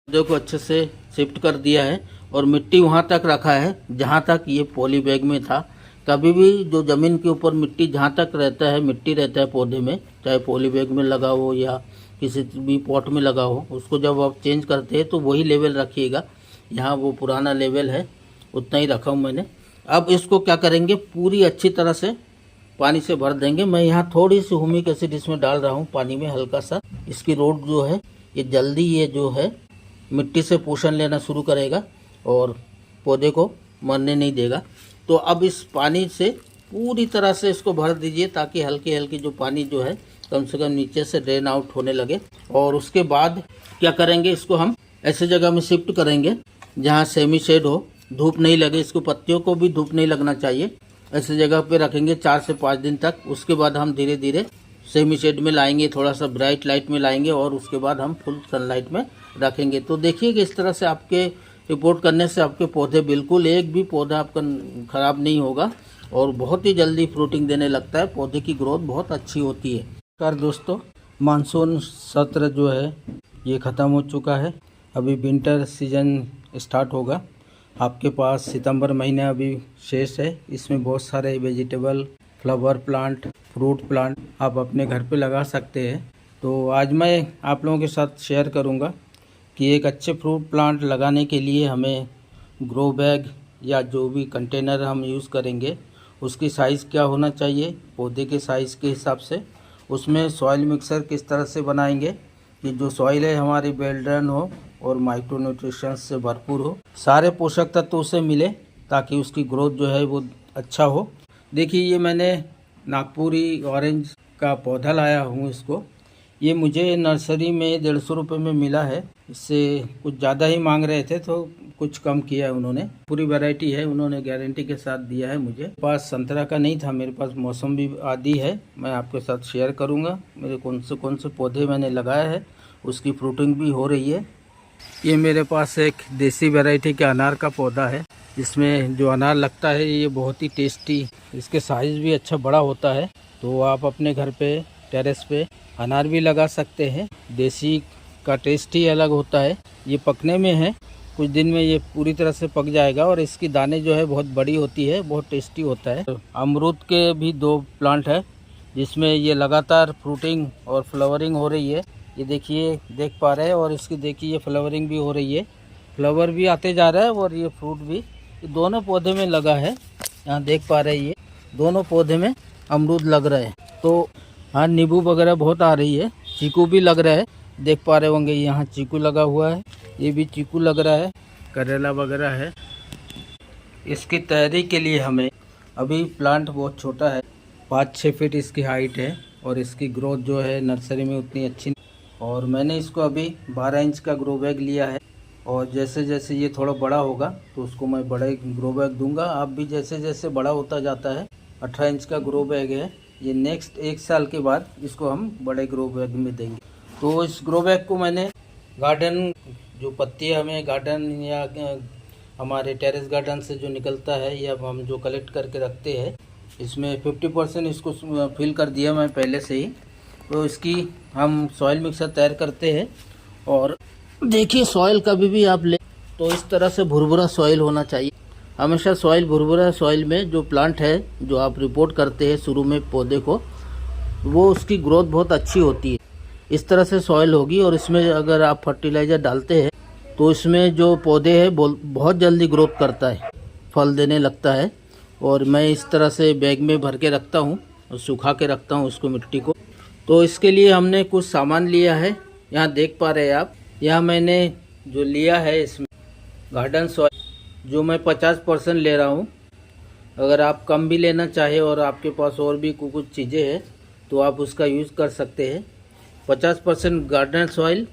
पौधे को अच्छे से शिफ्ट कर दिया है और मिट्टी वहाँ तक रखा है जहाँ तक ये पॉली बैग में था। कभी भी जो ज़मीन के ऊपर मिट्टी जहाँ तक रहता है, मिट्टी रहता है पौधे में, चाहे पॉली बैग में लगा हो या किसी भी पॉट में लगा हो, उसको जब आप चेंज करते हैं तो वही लेवल रखिएगा। यहाँ वो पुराना लेवल है, उतना ही रखा हूँ मैंने। अब इसको क्या करेंगे, पूरी अच्छी तरह से पानी से भर देंगे। मैं यहाँ थोड़ी सी ह्यूमिक एसिड इसमें डाल रहा हूँ पानी में, हल्का सा। इसकी रोड जो है ये जल्दी ये जो है मिट्टी से पोषण लेना शुरू करेगा और पौधे को मरने नहीं देगा। तो अब इस पानी से पूरी तरह से इसको भर दीजिए ताकि हल्की हल्की जो पानी जो है कम से कम नीचे से ड्रेन आउट होने लगे। और उसके बाद क्या करेंगे, इसको हम ऐसे जगह में शिफ्ट करेंगे जहाँ सेमी शेड हो, धूप नहीं लगे, इसको पत्तियों को भी धूप नहीं लगना चाहिए। ऐसे जगह पे रखेंगे 4 से 5 दिन तक। उसके बाद हम धीरे धीरे सेमी शेड में लाएंगे, थोड़ा सा ब्राइट लाइट में लाएंगे और उसके बाद हम फुल सनलाइट में रखेंगे। तो देखिए कि इस तरह से आपके रिपोर्ट करने से आपके पौधे बिल्कुल एक भी पौधा आपका ख़राब नहीं होगा और बहुत ही जल्दी फ्रूटिंग देने लगता है। पौधे की ग्रोथ बहुत अच्छी होती है। नमस्कार दोस्तों, मानसून सत्र जो है ये ख़त्म हो चुका है। अभी विंटर सीजन स्टार्ट होगा। आपके पास सितंबर महीना अभी शेष है। इसमें बहुत सारे vegetable, flower plant, fruit plant आप अपने घर पे लगा सकते हैं। तो आज मैं आप लोगों के साथ शेयर करूंगा कि एक अच्छे फ्रूट प्लांट लगाने के लिए हमें ग्रो बैग या जो भी कंटेनर हम यूज़ करेंगे उसकी साइज़ क्या होना चाहिए, पौधे के साइज़ के हिसाब से। उसमें सॉइल मिक्सर किस तरह से बनाएंगे कि जो सॉइल है हमारी वेल ड्रेन हो और माइक्रो न्यूट्रिशंस से भरपूर हो, सारे पोषक तत्व उसे मिले ताकि उसकी ग्रोथ जो है वो अच्छा हो। देखिए ये मैंने नागपुरी ऑरेंज का पौधा लाया हूँ। इसको ये मुझे नर्सरी में 150 रुपये में मिला है। इससे कुछ ज़्यादा ही मांग रहे थे तो कुछ कम किया है उन्होंने। पूरी वैरायटी है, उन्होंने गारंटी के साथ दिया है मुझे। पास संतरा का नहीं था, मेरे पास मौसम्बी आदि है। मैं आपके साथ शेयर करूँगा मेरे कौन से पौधे मैंने लगाए हैं, उसकी फ्रूटिंग भी हो रही है। ये मेरे पास एक देसी वैरायटी के अनार का पौधा है। इसमें जो अनार लगता है ये बहुत ही टेस्टी, इसके साइज़ भी अच्छा बड़ा होता है। तो आप अपने घर पे टेरेस पे अनार भी लगा सकते हैं। देसी का टेस्ट ही अलग होता है। ये पकने में है, कुछ दिन में ये पूरी तरह से पक जाएगा और इसकी दाने जो है बहुत बड़ी होती है, बहुत टेस्टी होता है। अमरूद के भी 2 प्लांट है जिसमें ये लगातार फ्रूटिंग और फ्लावरिंग हो रही है। ये देखिए, देख पा रहे हैं, और इसकी देखिए ये फ्लावरिंग भी हो रही है, फ्लावर भी आते जा रहा है और ये फ्रूट भी। ये दोनों पौधे में लगा है, यहाँ देख पा रहे हैं। ये दोनों पौधे में अमरूद लग रहे हैं। तो हाँ, नींबू वगैरह बहुत आ रही है, चीकू भी लग रहा है, देख पा रहे होंगे। यहाँ चीकू लगा हुआ है, ये भी चीकू लग रहा है, करेला वगैरह है। इसकी तैयारी के लिए हमें, अभी प्लांट बहुत छोटा है, 5-6 फीट इसकी हाइट है और इसकी ग्रोथ जो है नर्सरी में उतनी अच्छी। और मैंने इसको अभी 12 इंच का ग्रो बैग लिया है और जैसे जैसे ये थोड़ा बड़ा होगा तो उसको मैं बड़े ग्रो बैग दूंगा। आप भी जैसे जैसे बड़ा होता जाता है, 18 इंच का ग्रो बैग है ये, नेक्स्ट 1 साल के बाद इसको हम बड़े ग्रो बैग में देंगे। तो इस ग्रो बैग को मैंने गार्डन, जो पत्तियाँ हमें गार्डन या हमारे टेरेस गार्डन से जो निकलता है या हम जो कलेक्ट करके रखते हैं, इसमें 50% इसको फिल कर दिया मैं पहले से ही। तो इसकी हम सॉइल मिक्सर तैयार करते हैं। और देखिए, सॉइल कभी भी आप ले तो इस तरह से भुरभुरा सॉइल होना चाहिए हमेशा। सॉइल भुरभुरा सॉइल में जो प्लांट है, जो आप रिपोर्ट करते हैं शुरू में पौधे को, वो उसकी ग्रोथ बहुत अच्छी होती है। इस तरह से सॉइल होगी और इसमें अगर आप फर्टिलाइज़र डालते हैं तो इसमें जो पौधे हैं बहुत जल्दी ग्रोथ करता है, फल देने लगता है। और मैं इस तरह से बैग में भर के रखता हूँ और सुखा के रखता हूँ उसको, मिट्टी को। तो इसके लिए हमने कुछ सामान लिया है, यहाँ देख पा रहे हैं आप। यहाँ मैंने जो लिया है इसमें गार्डन सॉइल, जो मैं 50% ले रहा हूँ। अगर आप कम भी लेना चाहे और आपके पास और भी कुछ चीज़ें हैं तो आप उसका यूज़ कर सकते हैं। 50% गार्डन सॉइल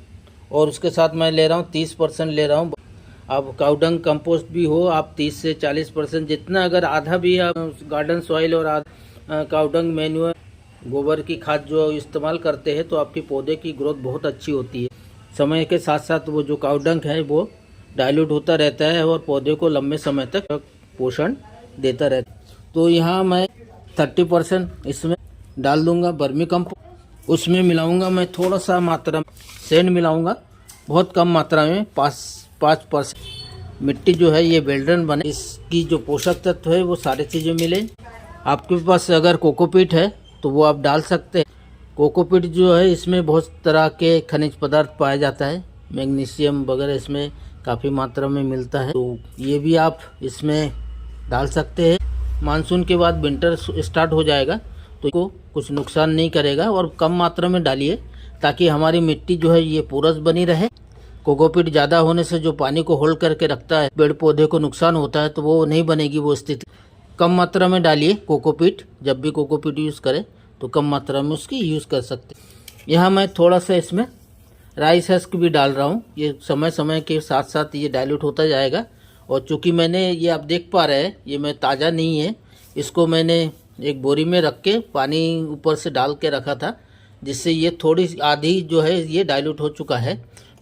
और उसके साथ मैं ले रहा हूँ 30% ले रहा हूँ। अब काउडंग कंपोस्ट भी हो, आप 30 से 40% जितना, अगर आधा भी आप गार्डन सॉइल और काउडंग मैन्यूअर गोबर की खाद जो इस्तेमाल करते हैं तो आपके पौधे की ग्रोथ बहुत अच्छी होती है। समय के साथ साथ वो जो काउडंग है वो डाइल्यूट होता रहता है और पौधे को लंबे समय तक पोषण देता रहता है। तो यहाँ मैं 30% इसमें डाल दूंगा वर्मी कंपोस्ट। उसमें मिलाऊंगा मैं थोड़ा सा मात्रा में सैंड मिलाऊंगा बहुत कम मात्रा में 5% मिट्टी जो है ये वेल्डन बने, इसकी जो पोषक तत्व है वो सारी चीज़ें मिले। आपके पास अगर कोकोपीट है तो वो आप डाल सकते हैं। कोकोपीट जो है इसमें बहुत तरह के खनिज पदार्थ पाया जाता है, मैग्नीशियम वगैरह इसमें काफ़ी मात्रा में मिलता है, तो ये भी आप इसमें डाल सकते हैं। मानसून के बाद विंटर स्टार्ट हो जाएगा तो इसको कुछ नुकसान नहीं करेगा, और कम मात्रा में डालिए ताकि हमारी मिट्टी जो है ये पोरस बनी रहे। कोकोपीट ज़्यादा होने से जो पानी को होल्ड करके रखता है, पेड़ पौधे को नुकसान होता है, तो वो नहीं बनेगी वो स्थिति। कम मात्रा में डालिए कोकोपीट, जब भी कोकोपीट यूज़ करें तो कम मात्रा में उसकी यूज़ कर सकते हैं। यहाँ मैं थोड़ा सा इसमें राइस हस्क भी डाल रहा हूँ, ये समय समय के साथ साथ ये डाइल्यूट होता जाएगा। और चूँकि मैंने ये आप देख पा रहे हैं ये मैं ताज़ा नहीं है, इसको मैंने एक बोरी में रख के पानी ऊपर से डाल के रखा था, जिससे ये थोड़ी आधी जो है ये डाइल्यूट हो चुका है,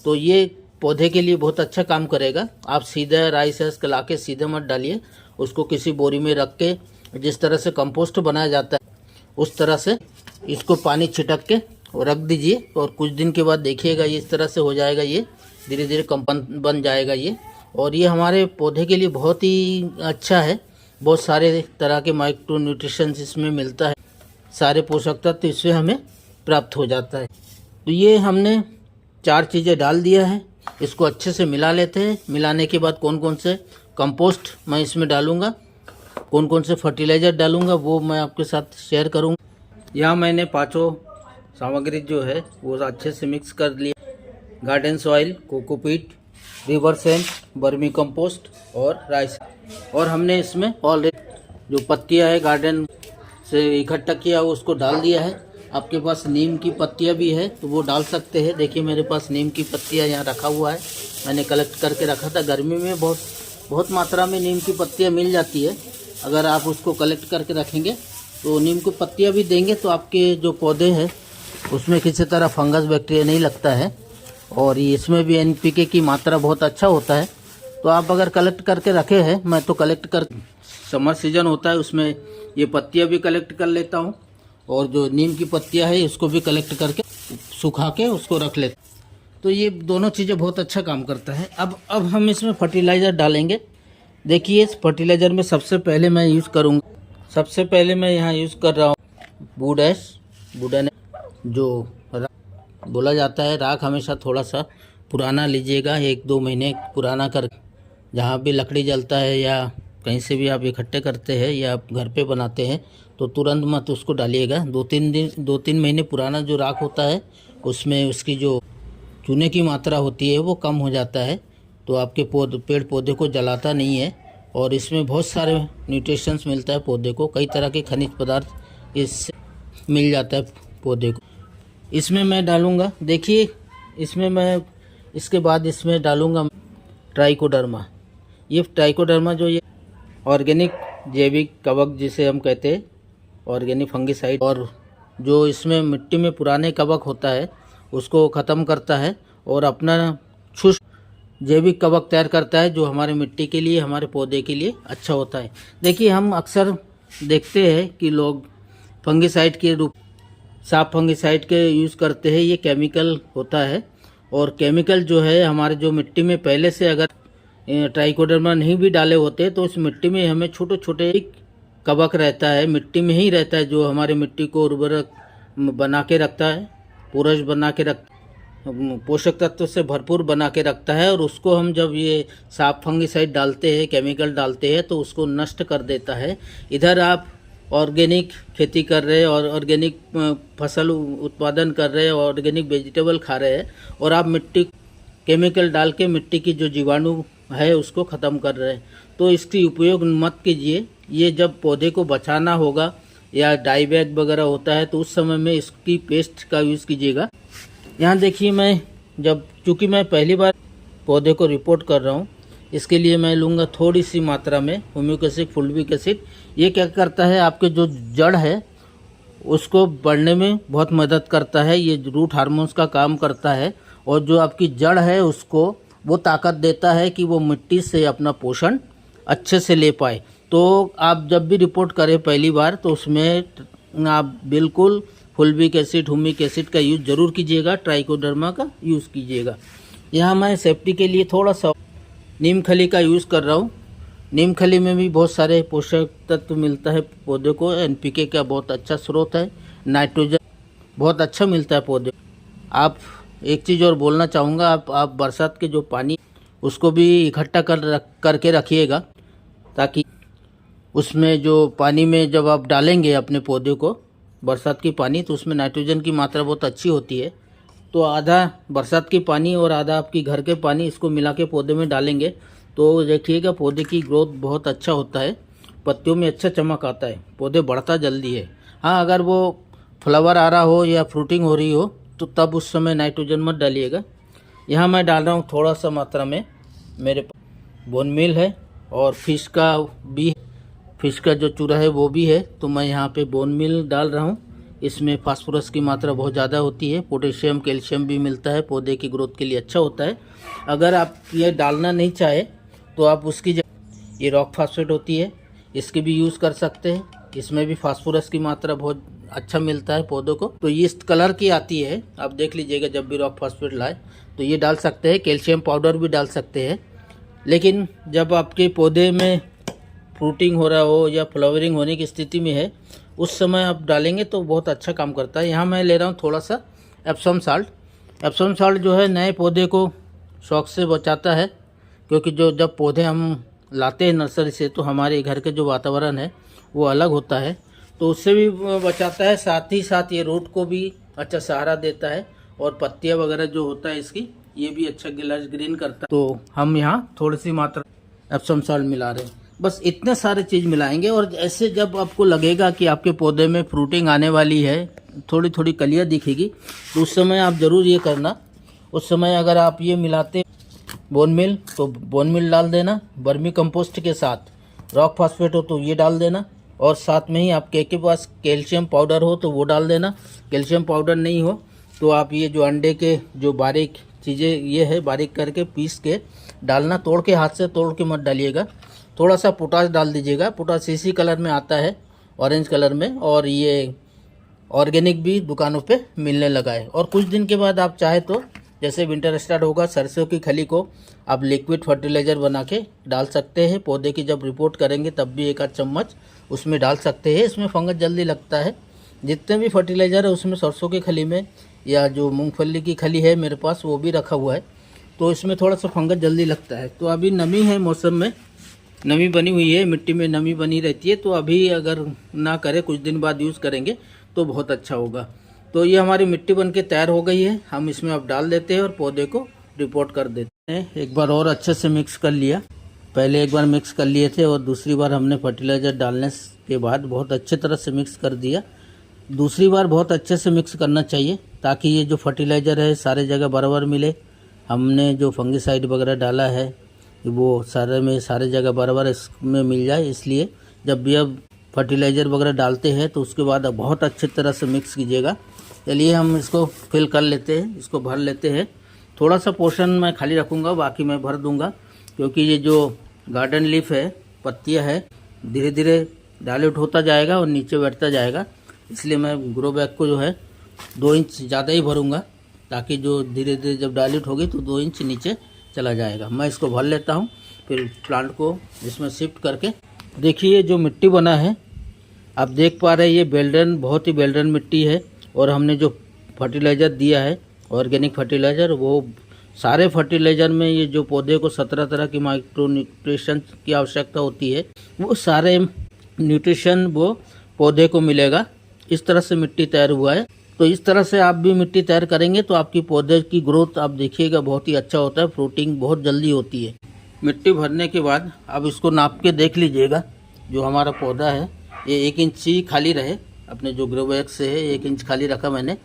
तो ये पौधे के लिए बहुत अच्छा काम करेगा। आप सीधा राइस हस्क ला के सीधे मत डालिए, उसको किसी बोरी में रख के जिस तरह से कंपोस्ट बनाया जाता है उस तरह से इसको पानी छिटक के रख दीजिए, और कुछ दिन के बाद देखिएगा ये इस तरह से हो जाएगा, ये धीरे धीरे कंपोस्ट बन जाएगा ये। और ये हमारे पौधे के लिए बहुत ही अच्छा है, बहुत सारे तरह के माइक्रो न्यूट्रिशंस इसमें मिलता है, सारे पोषक तत्व इससे हमें प्राप्त हो जाता है। तो ये हमने 4 चीज़ें डाल दिया है, इसको अच्छे से मिला लेते हैं। मिलाने के बाद कौन कौन से कंपोस्ट मैं इसमें डालूंगा, कौन कौन से फर्टिलाइज़र डालूंगा, वो मैं आपके साथ शेयर करूंगा। यहाँ मैंने 5 सामग्री जो है वो अच्छे से मिक्स कर लिया, garden soil, cocopeat, river sand, vermicompost और राइस। और हमने इसमें ऑलरेडी जो पत्तियाँ है गार्डन से इकट्ठा किया उसको डाल दिया है। आपके पास नीम की पत्तियाँ भी है तो वो डाल सकते हैं। देखिए मेरे पास नीम की पत्तियाँ यहाँ रखा हुआ है, मैंने कलेक्ट करके रखा था। गर्मी में बहुत मात्रा में नीम की पत्तियाँ मिल जाती है, अगर आप उसको कलेक्ट करके रखेंगे तो नीम की पत्तियाँ भी देंगे तो आपके जो पौधे हैं उसमें किसी तरह फंगस बैक्टीरिया नहीं लगता है। और इसमें भी NPK की मात्रा बहुत अच्छा होता है, तो आप अगर कलेक्ट करके रखे हैं, मैं तो कलेक्ट कर समर सीजन होता है उसमें ये पत्तियाँ भी कलेक्ट कर लेता हूँ, और जो नीम की पत्तियाँ है इसको भी कलेक्ट करके सुखा के उसको रख लेते, तो ये दोनों चीज़ें बहुत अच्छा काम करता है। अब हम इसमें फर्टिलाइज़र डालेंगे। देखिए इस फर्टिलाइज़र में सबसे पहले मैं यूज़ करूँगा, सबसे पहले मैं यहाँ यूज़ कर रहा हूँ वुडन, जो बोला जाता है राख हमेशा थोड़ा सा पुराना लीजिएगा, 1-2 महीने पुराना कर, जहाँ भी लकड़ी जलता है या कहीं से भी आप इकट्ठे करते हैं या आप घर पे बनाते हैं तो तुरंत मत उसको डालिएगा। 2-3 महीने पुराना जो राख होता है उसमें उसकी जो चूने की मात्रा होती है वो कम हो जाता है, तो आपके पेड़ पौधे को जलाता नहीं है, और इसमें बहुत सारे न्यूट्रिशंस मिलता है पौधे को, कई तरह के खनिज पदार्थ इससे मिल जाता है पौधे को। इसमें मैं डालूँगा, देखिए इसमें मैं इसके बाद इसमें डालूँगा ट्राइकोडर्मा। ये ट्राइकोडर्मा जो ये ऑर्गेनिक जैविक कवक जिसे हम कहते हैं, ऑर्गेनिक फंगिसाइड, और जो इसमें मिट्टी में पुराने कवक होता है उसको ख़त्म करता है और अपना शुष्क जैविक कवक तैयार करता है, जो हमारे मिट्टी के लिए, हमारे पौधे के लिए अच्छा होता है। देखिए हम अक्सर देखते हैं कि लोग फंगिसाइड के रूप साफ फंगिसाइड के यूज़ करते हैं, ये केमिकल होता है, और केमिकल जो है हमारे जो मिट्टी में पहले से अगर ट्राइकोडर्मा नहीं भी डाले होते तो उस मिट्टी में हमें छोटे छोटे कवक रहता है, मिट्टी में ही रहता है, जो हमारे मिट्टी को उर्वरक बना के रखता है, पूरज बना के पोषक तत्व से भरपूर बना के रखता है। और उसको हम जब ये साफ फंगिसाइड डालते हैं, केमिकल डालते हैं, तो उसको नष्ट कर देता है। इधर आप ऑर्गेनिक खेती कर रहे हैं और ऑर्गेनिक फसल उत्पादन कर रहे हैं, ऑर्गेनिक वेजिटेबल खा रहे हैं, और आप मिट्टी केमिकल डाल के मिट्टी की जो जीवाणु है उसको ख़त्म कर रहे हैं, तो इसकी उपयोग मत कीजिए। ये जब पौधे को बचाना होगा या डाई बैग वगैरह होता है तो उस समय में इसकी पेस्ट का यूज़ कीजिएगा। यहाँ देखिए मैं चूँकि मैं पहली बार पौधे को रिपोर्ट कर रहा हूँ, इसके लिए मैं लूँगा थोड़ी सी मात्रा में ह्यूमिक एसिड, फुल्विक एसिड। ये क्या करता है, आपके जो जड़ है उसको बढ़ने में बहुत मदद करता है, ये रूट हार्मोन्स का काम करता है, और जो आपकी जड़ है उसको वो ताकत देता है कि वो मिट्टी से अपना पोषण अच्छे से ले पाए। तो आप जब भी रिपोर्ट करें पहली बार तो उसमें आप बिल्कुल फुल्विक एसिड, ह्यूमिक एसिड का यूज़ ज़रूर कीजिएगा, ट्राइकोडर्मा का यूज़ कीजिएगा। यहाँ मैं सेफ्टी के लिए थोड़ा सा नीम खली का यूज़ कर रहा हूँ। नीम खली में भी बहुत सारे पोषक तत्व मिलता है पौधे को। एनपीके का बहुत अच्छा स्रोत है, नाइट्रोजन बहुत अच्छा मिलता है पौधे। आप एक चीज़ और बोलना चाहूँगा, आप बरसात के जो पानी उसको भी इकट्ठा करके रखिएगा, ताकि उसमें जो पानी में जब आप डालेंगे अपने पौधे को बरसात की पानी, तो उसमें नाइट्रोजन की मात्रा बहुत अच्छी होती है। तो आधा बरसात की पानी और आधा आपकी घर के पानी इसको मिला के पौधे में डालेंगे तो देखिएगा पौधे की ग्रोथ बहुत अच्छा होता है, पत्तियों में अच्छा चमक आता है, पौधे बढ़ता जल्दी है। हाँ, अगर वो फ्लावर आ रहा हो या फ्रूटिंग हो रही हो तो तब उस समय नाइट्रोजन मत डालिएगा। यहाँ मैं डाल रहा हूँ थोड़ा सा मात्रा में, मेरे पास बोन मील है और फिश का जो चूरा है वो भी है, तो मैं यहाँ पे बोन मील डाल रहा हूँ। इसमें फास्फोरस की मात्रा बहुत ज़्यादा होती है, पोटेशियम कैल्शियम भी मिलता है, पौधे की ग्रोथ के लिए अच्छा होता है। अगर आप ये डालना नहीं चाहे तो आप उसकी ये रॉक फास्फेट होती है, इसकी भी यूज़ कर सकते हैं। इसमें भी फास्फोरस की मात्रा बहुत अच्छा मिलता है पौधों को। तो ये इस कलर की आती है, आप देख लीजिएगा जब भी रॉक फास्फेट लाए तो ये डाल सकते हैं। कैल्शियम पाउडर भी डाल सकते हैं, लेकिन जब आपके पौधे में फ्रूटिंग हो रहा हो या फ्लावरिंग होने की स्थिति में है उस समय आप डालेंगे तो बहुत अच्छा काम करता है। यहाँ मैं ले रहा हूँ थोड़ा सा एप्सम साल्ट। एप्सम साल्ट जो है नए पौधे को शौक से बचाता है, क्योंकि जब पौधे हम लाते हैं नर्सरी से तो हमारे घर के जो वातावरण है वो अलग होता है, तो उससे भी बचाता है। साथ ही साथ ये रूट को भी अच्छा सहारा देता है और पत्तियाँ वगैरह जो होता है इसकी ये भी अच्छा ग्रीन करता है। तो हम यहाँ थोड़ी सी मात्रा एप्सम साल्ट मिला रहे हैं, बस इतने सारे चीज़ मिलाएंगे। और ऐसे जब आपको लगेगा कि आपके पौधे में फ्रूटिंग आने वाली है, थोड़ी थोड़ी कलियाँ दिखेगी, तो उस समय आप ज़रूर ये करना। उस समय अगर आप ये मिलाते बोन मिल तो बोन मिल डाल देना, वर्मी कंपोस्ट के साथ रॉक फास्फेट हो तो ये डाल देना, और साथ में ही आपके पास कैल्शियम पाउडर हो तो वो डाल देना। कैल्शियम पाउडर नहीं हो तो आप ये जो अंडे के जो बारीक चीज़ें ये है बारीक करके पीस के डालना, तोड़ के हाथ से तोड़ के मत डालिएगा। थोड़ा सा पोटाश डाल दीजिएगा, पोटाश इसी कलर में आता है, ऑरेंज कलर में, और ये ऑर्गेनिक भी दुकानों पे मिलने लगा है। और कुछ दिन के बाद आप चाहे तो जैसे विंटर स्टार्ट होगा सरसों की खली को आप लिक्विड फर्टिलाइज़र बना के डाल सकते हैं। पौधे की जब रिपोर्ट करेंगे तब भी एक आध चम्मच उसमें डाल सकते हैं। इसमें फंगस जल्दी लगता है। जितने भी फर्टिलाइज़र है उसमें सरसों की खली में या जो मूंगफली की खली है मेरे पास वो भी रखा हुआ है, तो इसमें थोड़ा सा फंगस जल्दी लगता है। तो अभी नमी है, मौसम में नमी बनी हुई है, मिट्टी में नमी बनी रहती है, तो अभी अगर ना करें कुछ दिन बाद यूज़ करेंगे तो बहुत अच्छा होगा। तो ये हमारी मिट्टी बनके तैयार हो गई है, हम इसमें अब डाल देते हैं और पौधे को रिपोर्ट कर देते हैं। एक बार और अच्छे से मिक्स कर लिया, पहले एक बार मिक्स कर लिए थे और दूसरी बार हमने फर्टिलाइज़र डालने के बाद बहुत अच्छे तरह से मिक्स कर दिया। दूसरी बार बहुत अच्छे से मिक्स करना चाहिए ताकि ये जो फर्टिलाइज़र है सारे जगह बराबर मिले। हमने जो फंगिसाइड वगैरह डाला है वो सारे जगह बराबर इसमें मिल जाए, इसलिए जब भी अब फर्टिलाइज़र वगैरह डालते हैं तो उसके बाद अब बहुत अच्छी तरह से मिक्स कीजिएगा। चलिए हम इसको फिल कर लेते हैं, इसको भर लेते हैं। थोड़ा सा पोर्शन मैं खाली रखूँगा, बाकी मैं भर दूँगा, क्योंकि ये जो गार्डन लीफ है, पत्तियाँ है, धीरे धीरे डाइल्यूट होता जाएगा और नीचे बैठता जाएगा, इसलिए मैं ग्रो बैग को जो है 2 इंच ज़्यादा ही भरूँगा, ताकि जो धीरे धीरे जब डाइल्यूट होगी तो 2 इंच नीचे चला जाएगा। मैं इसको भर लेता हूँ, फिर प्लांट को इसमें शिफ्ट करके। देखिए जो मिट्टी बना है आप देख पा रहे हैं, ये बेल्डन बहुत ही बेल्डन मिट्टी है, और हमने जो फर्टिलाइज़र दिया है ऑर्गेनिक फर्टिलाइज़र, वो सारे फर्टिलाइज़र में ये जो पौधे को 17 तरह की माइक्रो न्यूट्रिशन की आवश्यकता होती है, वो सारे न्यूट्रिशन वो पौधे को मिलेगा। इस तरह से मिट्टी तैयार हुआ है। तो इस तरह से आप भी मिट्टी तैयार करेंगे तो आपकी पौधे की ग्रोथ आप देखिएगा बहुत ही अच्छा होता है, फ्रूटिंग बहुत जल्दी होती है। मिट्टी भरने के बाद अब इसको नाप के देख लीजिएगा, जो हमारा पौधा है ये 1 इंच ही खाली रहे, अपने जो ग्रो बैग से है 1 इंच खाली रखा मैंने,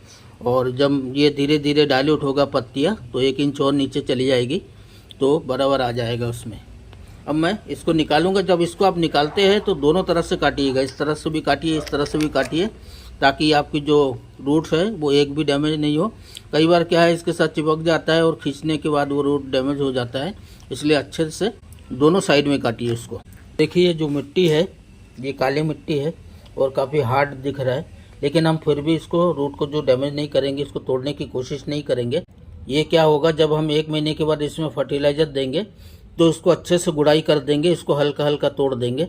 और जब ये धीरे धीरे डाइल्यूट होगा पत्तियाँ तो 1 इंच और नीचे चली जाएगी, तो बराबर आ जाएगा उसमें। अब मैं इसको निकालूंगा। जब इसको आप निकालते हैं तो दोनों तरफ से काटिएगा, इस तरह से भी काटिए, इस तरह से भी काटिए, ताकि आपकी जो रूट्स है वो एक भी डैमेज नहीं हो। कई बार क्या है इसके साथ चिपक जाता है और खींचने के बाद वो रूट डैमेज हो जाता है, इसलिए अच्छे से दोनों साइड में काटिए इसको। देखिए जो मिट्टी है ये काली मिट्टी है और काफ़ी हार्ड दिख रहा है, लेकिन हम फिर भी इसको रूट को जो डैमेज नहीं करेंगे, इसको तोड़ने की कोशिश नहीं करेंगे। ये क्या होगा, जब हम 1 महीने के बाद इसमें फर्टिलाइज़र देंगे तो इसको अच्छे से गुड़ाई कर देंगे, इसको हल्का हल्का तोड़ देंगे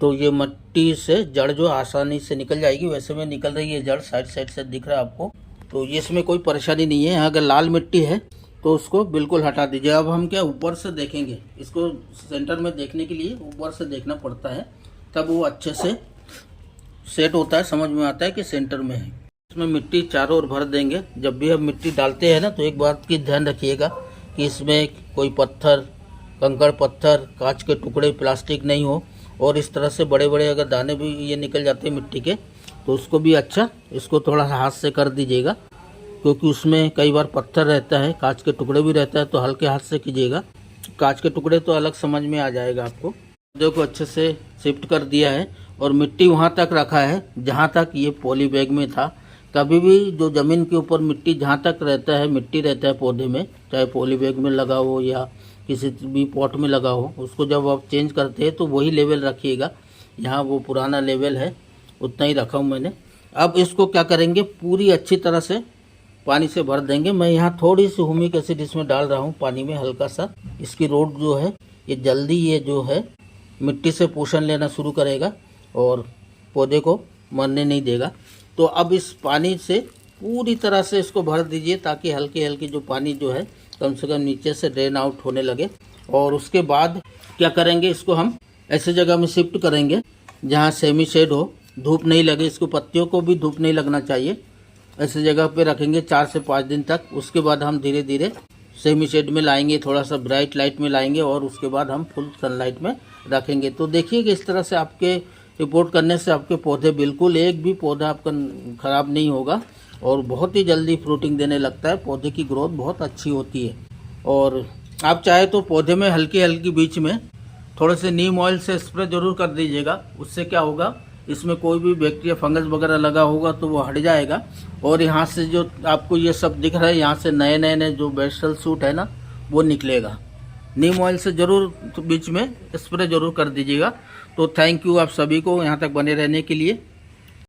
तो ये मिट्टी से जड़ जो आसानी से निकल जाएगी। वैसे में निकल रही है जड़, साइड साइड से दिख रहा है आपको, तो ये इसमें कोई परेशानी नहीं है। अगर लाल मिट्टी है तो उसको बिल्कुल हटा दीजिए। अब हम क्या ऊपर से देखेंगे, इसको सेंटर में देखने के लिए ऊपर से देखना पड़ता है, तब वो अच्छे से सेट होता है, समझ में आता है कि सेंटर में है। इसमें मिट्टी चारों ओर भर देंगे। जब भी हम मिट्टी डालते हैं ना तो एक बात की ध्यान रखिएगा कि इसमें कोई पत्थर, कंकड़ पत्थर, कांच के टुकड़े, प्लास्टिक नहीं हो। और इस तरह से बड़े बड़े अगर दाने भी ये निकल जाते हैं मिट्टी के तो उसको भी अच्छा इसको थोड़ा सा हाथ से कर दीजिएगा, क्योंकि उसमें कई बार पत्थर रहता है, कांच के टुकड़े भी रहता है, तो हल्के हाथ से कीजिएगा। कांच के टुकड़े तो अलग समझ में आ जाएगा आपको। पौधे को अच्छे से शिफ्ट कर दिया है और मिट्टी वहाँ तक रखा है जहाँ तक ये पॉली बैग में था। कभी भी जो ज़मीन के ऊपर मिट्टी जहाँ तक रहता है, मिट्टी रहता है पौधे में, चाहे पॉली बैग में लगा हो या किसी भी पॉट में लगा हो, उसको जब आप चेंज करते हैं तो वही लेवल रखिएगा। यहाँ वो पुराना लेवल है, उतना ही रखा हूँ मैंने। अब इसको क्या करेंगे, पूरी अच्छी तरह से पानी से भर देंगे। मैं यहाँ थोड़ी सी ह्यूमिक एसिड इसमें डाल रहा हूँ पानी में, हल्का सा। इसकी रोट जो है ये जल्दी ये जो है मिट्टी से पोषण लेना शुरू करेगा और पौधे को मरने नहीं देगा। तो अब इस पानी से पूरी तरह से इसको भर दीजिए ताकि हल्की हल्की जो पानी जो है कम से कम नीचे से ड्रेन आउट होने लगे। और उसके बाद क्या करेंगे, इसको हम ऐसे जगह में शिफ्ट करेंगे जहाँ सेमी शेड हो, धूप नहीं लगे, इसको पत्तियों को भी धूप नहीं लगना चाहिए। ऐसे जगह पे रखेंगे 4 से 5 दिन तक। उसके बाद हम धीरे धीरे सेमी शेड में लाएंगे, थोड़ा सा ब्राइट लाइट में लाएंगे और उसके बाद हम फुल सनलाइट में रखेंगे। तो देखिए कि इस तरह से आपके रिपोर्ट करने से आपके पौधे बिल्कुल एक भी पौधा आपका ख़राब नहीं होगा और बहुत ही जल्दी फ्रूटिंग देने लगता है। पौधे की ग्रोथ बहुत अच्छी होती है। और आप चाहे तो पौधे में हल्की हल्की बीच में थोड़े से नीम ऑयल से स्प्रे जरूर कर दीजिएगा। उससे क्या होगा, इसमें कोई भी बैक्टीरिया, फंगस वगैरह लगा होगा तो वो हट जाएगा। और यहाँ से जो आपको ये सब दिख रहा है, यहाँ से नए नए जो बेसल सूट है ना वो निकलेगा। नीम ऑयल से ज़रूर बीच में स्प्रे जरूर कर दीजिएगा। तो थैंक यू आप सभी को यहाँ तक बने रहने के लिए।